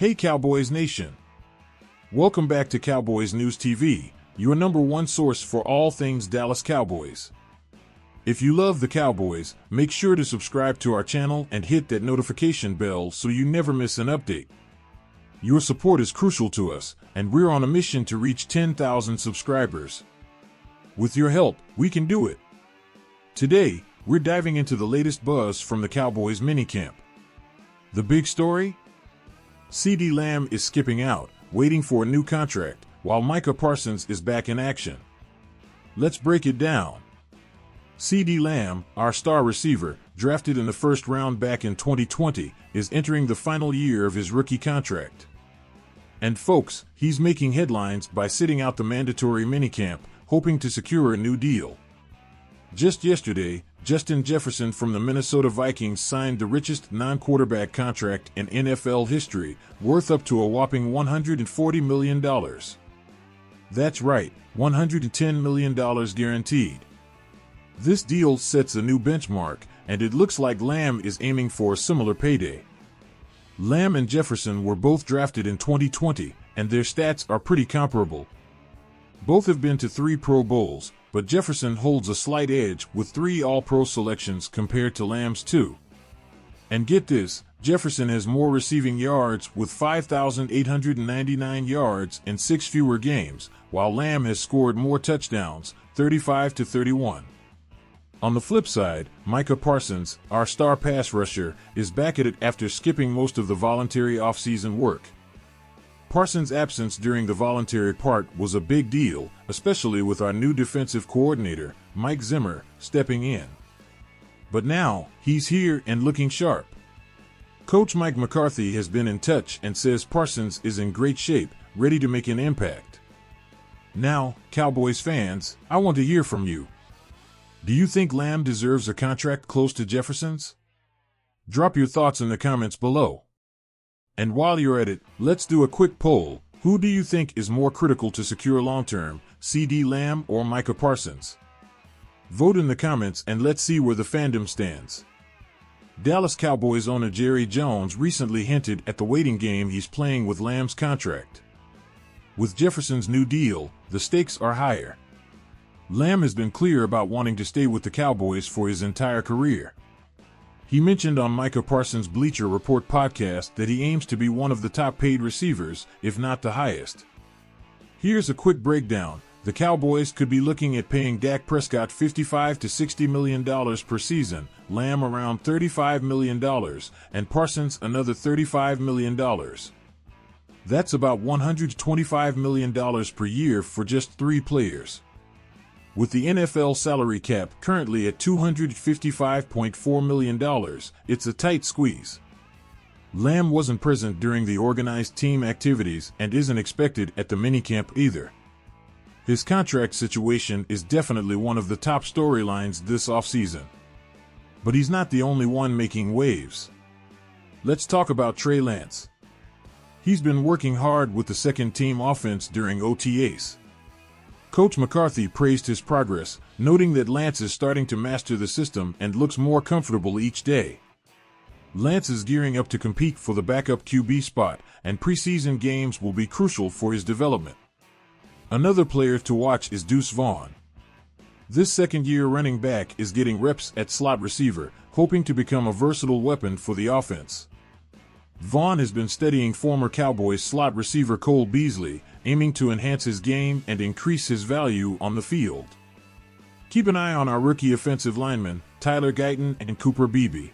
Hey Cowboys Nation! Welcome back to Cowboys News TV, your #1 source for all things Dallas Cowboys. If you love the Cowboys, make sure to subscribe to our channel and hit that notification bell so you never miss an update. Your support is crucial to us, and we're on a mission to reach 10,000 subscribers. With your help, we can do it. Today, we're diving into the latest buzz from the Cowboys minicamp. The big story? CeeDee Lamb is skipping out, waiting for a new contract, while Micah Parsons is back in action. Let's break it down. CeeDee Lamb, our star receiver, drafted in the first round back in 2020, is entering the final year of his rookie contract. And folks, he's making headlines by sitting out the mandatory minicamp, hoping to secure a new deal. Just yesterday, Justin Jefferson from the Minnesota Vikings signed the richest non-quarterback contract in NFL history, worth up to a whopping $140 million. That's right, $110 million guaranteed. This deal sets a new benchmark, and it looks like Lamb is aiming for a similar payday. Lamb and Jefferson were both drafted in 2020, and their stats are pretty comparable. Both have been to 3 Pro Bowls, but Jefferson holds a slight edge with 3 All-Pro selections compared to Lamb's 2. And get this, Jefferson has more receiving yards with 5,899 yards in 6 fewer games, while Lamb has scored more touchdowns, 35-31. On the flip side, Micah Parsons, our star pass rusher, is back at it after skipping most of the voluntary offseason work. Parsons' absence during the voluntary part was a big deal, especially with our new defensive coordinator, Mike Zimmer, stepping in. But now, he's here and looking sharp. Coach Mike McCarthy has been in touch and says Parsons is in great shape, ready to make an impact. Now, Cowboys fans, I want to hear from you. Do you think Lamb deserves a contract close to Jefferson's? Drop your thoughts in the comments below. And while you're at it, let's do a quick poll. Who do you think is more critical to secure long-term, CeeDee Lamb or Micah Parsons? Vote in the comments and let's see where the fandom stands. Dallas Cowboys owner Jerry Jones recently hinted at the waiting game he's playing with Lamb's contract. With Jefferson's new deal, the stakes are higher. Lamb has been clear about wanting to stay with the Cowboys for his entire career. He mentioned on Micah Parsons' Bleacher Report podcast that he aims to be one of the top-paid receivers, if not the highest. Here's a quick breakdown. The Cowboys could be looking at paying Dak Prescott $55 to $60 million per season, Lamb around $35 million, and Parsons another $35 million. That's about $125 million per year for just 3 players. With the NFL salary cap currently at $255.4 million, it's a tight squeeze. Lamb wasn't present during the organized team activities and isn't expected at the minicamp either. His contract situation is definitely one of the top storylines this offseason. But he's not the only one making waves. Let's talk about Trey Lance. He's been working hard with the second-team offense during OTAs. Coach McCarthy praised his progress, noting that Lance is starting to master the system and looks more comfortable each day. Lance is gearing up to compete for the backup QB spot, and preseason games will be crucial for his development. Another player to watch is Deuce Vaughn. This second-year running back is getting reps at slot receiver, hoping to become a versatile weapon for the offense. Vaughn has been studying former Cowboys slot receiver Cole Beasley, aiming to enhance his game and increase his value on the field. Keep an eye on our rookie offensive linemen, Tyler Guyton and Cooper Beebe.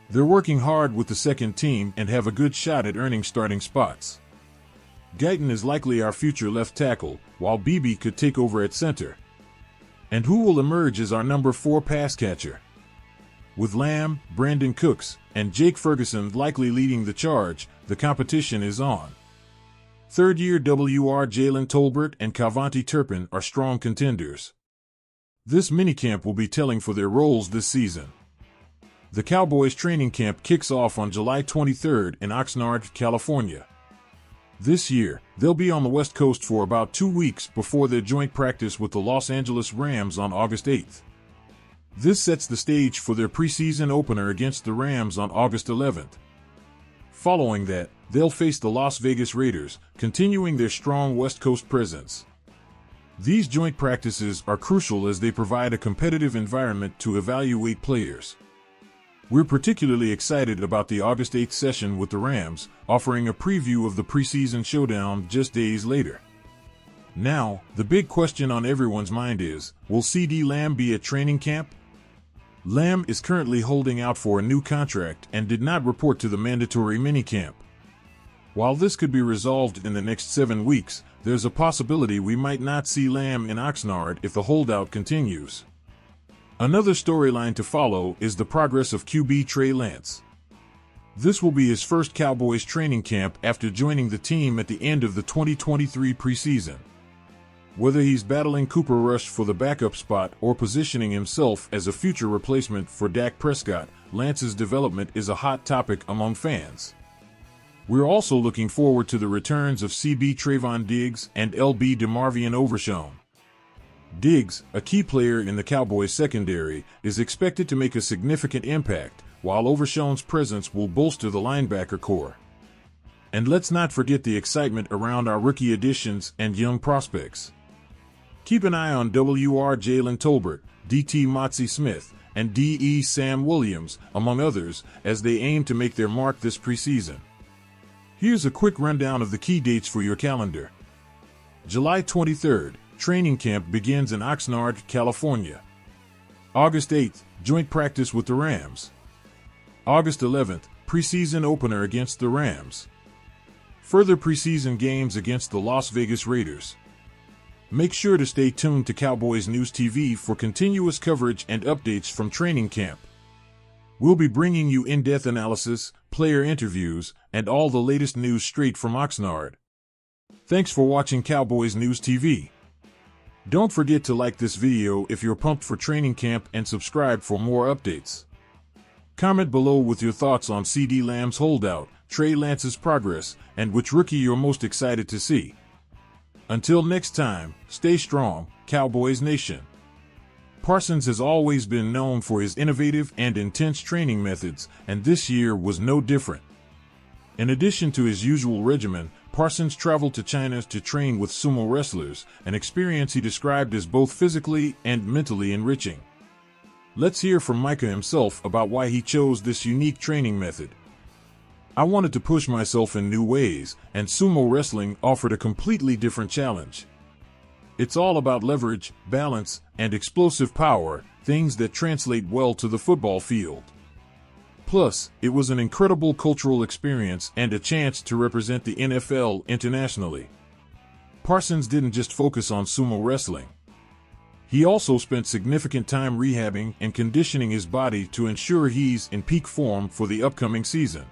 They're working hard with the second team and have a good shot at earning starting spots. Guyton is likely our future left tackle, while Beebe could take over at center. And who will emerge as our number 4 pass catcher? With Lamb, Brandon Cooks, and Jake Ferguson likely leading the charge, the competition is on. Third-year WR Jalen Tolbert and Cavante Turpin are strong contenders. This minicamp will be telling for their roles this season. The Cowboys training camp kicks off on July 23rd in Oxnard, California. This year, they'll be on the West Coast for about 2 weeks before their joint practice with the Los Angeles Rams on August 8th. This sets the stage for their preseason opener against the Rams on August 11th. Following that, they'll face the Las Vegas Raiders, continuing their strong West Coast presence. These joint practices are crucial as they provide a competitive environment to evaluate players. We're particularly excited about the August 8th session with the Rams, offering a preview of the preseason showdown just days later. Now, the big question on everyone's mind is, will CeeDee Lamb be at training camp? Lamb is currently holding out for a new contract and did not report to the mandatory minicamp. While this could be resolved in the next 7 weeks, there's a possibility we might not see Lamb in Oxnard if the holdout continues. Another storyline to follow is the progress of QB Trey Lance. This will be his first Cowboys training camp after joining the team at the end of the 2023 preseason. Whether he's battling Cooper Rush for the backup spot or positioning himself as a future replacement for Dak Prescott, Lance's development is a hot topic among fans. We're also looking forward to the returns of CB Trayvon Diggs and LB DeMarvion Overshown. Diggs, a key player in the Cowboys secondary, is expected to make a significant impact, while Overshown's presence will bolster the linebacker core. And let's not forget the excitement around our rookie additions and young prospects. Keep an eye on WR Jalen Tolbert, DT Motzie Smith, and DE Sam Williams, among others, as they aim to make their mark this preseason. Here's a quick rundown of the key dates for your calendar. July 23rd, training camp begins in Oxnard, California. August 8th, joint practice with the Rams. August 11th, preseason opener against the Rams. Further preseason games against the Las Vegas Raiders. Make sure to stay tuned to Cowboys News TV for continuous coverage and updates from training camp. We'll be bringing you in-depth analysis, player interviews, and all the latest news straight from Oxnard. Thanks for watching Cowboys News TV. Don't forget to like this video if you're pumped for training camp and subscribe for more updates. Comment below with your thoughts on CeeDee Lamb's holdout, Trey Lance's progress, and which rookie you're most excited to see. Until next time, stay strong, Cowboys Nation. Parsons has always been known for his innovative and intense training methods, and this year was no different. In addition to his usual regimen, Parsons traveled to China to train with sumo wrestlers, an experience he described as both physically and mentally enriching. Let's hear from Micah himself about why he chose this unique training method. I wanted to push myself in new ways, and sumo wrestling offered a completely different challenge. It's all about leverage, balance, and explosive power, things that translate well to the football field. Plus, it was an incredible cultural experience and a chance to represent the NFL internationally. Parsons didn't just focus on sumo wrestling. He also spent significant time rehabbing and conditioning his body to ensure he's in peak form for the upcoming season.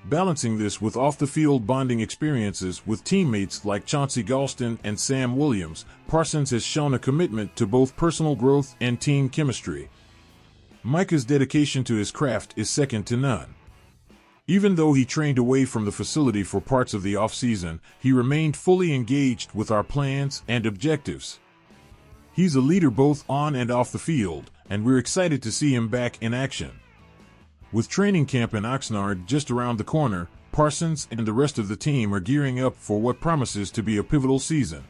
Balancing this with off-the-field bonding experiences with teammates like Chauncey Golston and Sam Williams, Parsons has shown a commitment to both personal growth and team chemistry. Micah's dedication to his craft is second to none. Even though he trained away from the facility for parts of the off-season, he remained fully engaged with our plans and objectives. He's a leader both on and off the field, and we're excited to see him back in action. With training camp in Oxnard just around the corner, Parsons and the rest of the team are gearing up for what promises to be a pivotal season.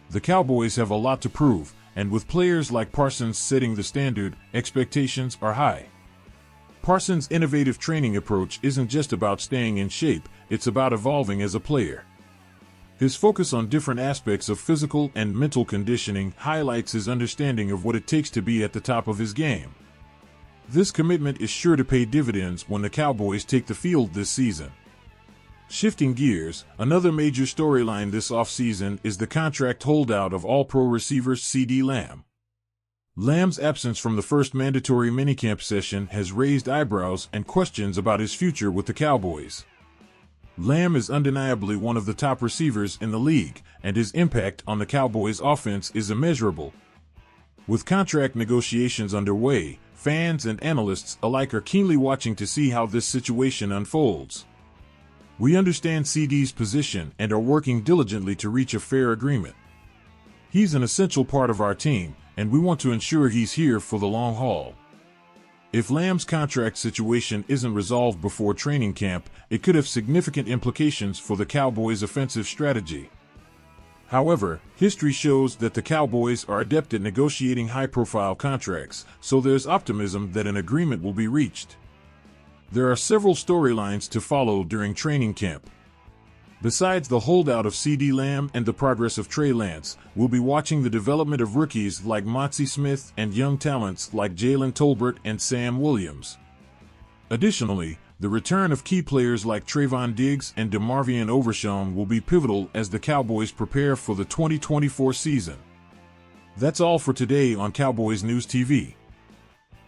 The Cowboys have a lot to prove, and with players like Parsons setting the standard, expectations are high. Parsons' innovative training approach isn't just about staying in shape, it's about evolving as a player. His focus on different aspects of physical and mental conditioning highlights his understanding of what it takes to be at the top of his game. This commitment is sure to pay dividends when the Cowboys take the field this season. Shifting gears, another major storyline this offseason is the contract holdout of All-Pro receiver CeeDee Lamb. Lamb's absence from the first mandatory minicamp session has raised eyebrows and questions about his future with the Cowboys. Lamb is undeniably one of the top receivers in the league, and his impact on the Cowboys' offense is immeasurable. With contract negotiations underway, fans and analysts alike are keenly watching to see how this situation unfolds. We understand CeeDee's position and are working diligently to reach a fair agreement. He's an essential part of our team, and we want to ensure he's here for the long haul. If Lamb's contract situation isn't resolved before training camp, it could have significant implications for the Cowboys' offensive strategy. However, history shows that the Cowboys are adept at negotiating high-profile contracts, so there's optimism that an agreement will be reached. There are several storylines to follow during training camp. Besides the holdout of CeeDee Lamb and the progress of Trey Lance, we'll be watching the development of rookies like Motzie Smith and young talents like Jalen Tolbert and Sam Williams. Additionally, the return of key players like Trayvon Diggs and DeMarvion Overshown will be pivotal as the Cowboys prepare for the 2024 season. That's all for today on Cowboys News TV.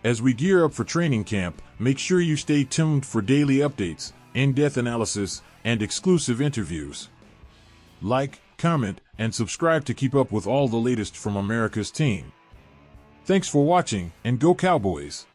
As we gear up for training camp, make sure you stay tuned for daily updates, in-depth analysis, and exclusive interviews. Like, comment, and subscribe to keep up with all the latest from America's team. Thanks for watching, and go Cowboys!